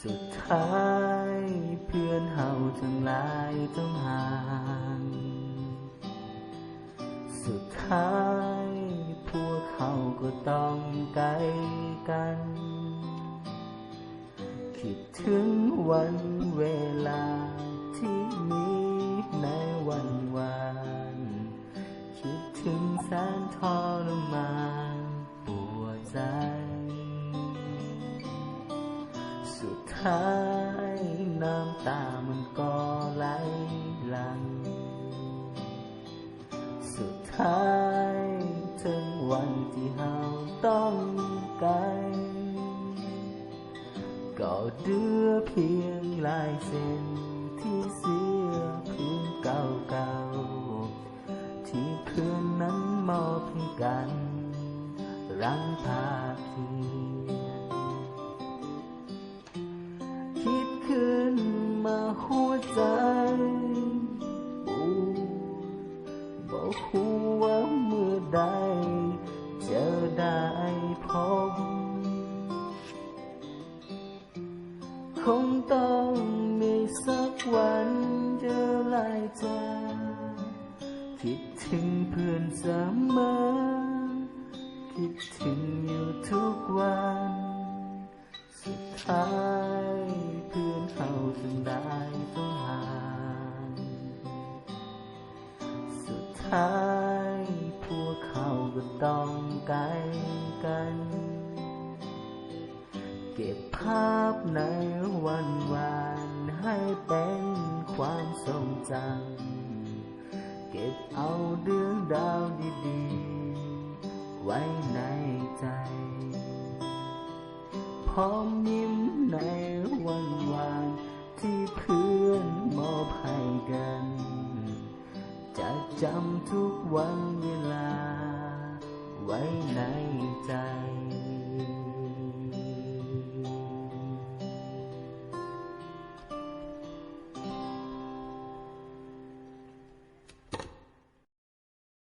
สุดท้ายเพื่อนเฮาทั้งหลายต้องห่างสุดท้ายพวกเขาก็ต้องไกลกันคิดถึงวันเวลาที่มีในวันวานคิดถึงแสนทรมานปวดใจสุดท้ายน้ำตามันก็ไหลหลั่งสุดท้ายถึงวันที่เฮาต้องไกลก็เหลือเพียงลายเส้นที่เสียพื้นเก่าๆที่เพื่อนนั้นมอบให้กันรังภาพเทียนคิดขึ้นมาหัวใจบอกหัวเมื่อใดจะได้พบคงต้องมีสักวันจะไล่จากคิดถึงเพื่อนเสมอคิดถึงอยู่ทุกวันสุดท้ายเพื่อนเขาถึงได้ต้องห่างสุดท้ายพวกเขาก็ต้องไกลกันเก็บภาพในวันวานให้เป็นความทรงจำเก็บเอาเรื่องราวดีๆไว้ในใจพร้อมยิ้มในวันวานที่เพื่อนมอบให้กันจะจำทุกวันเวลาไว้ในใจ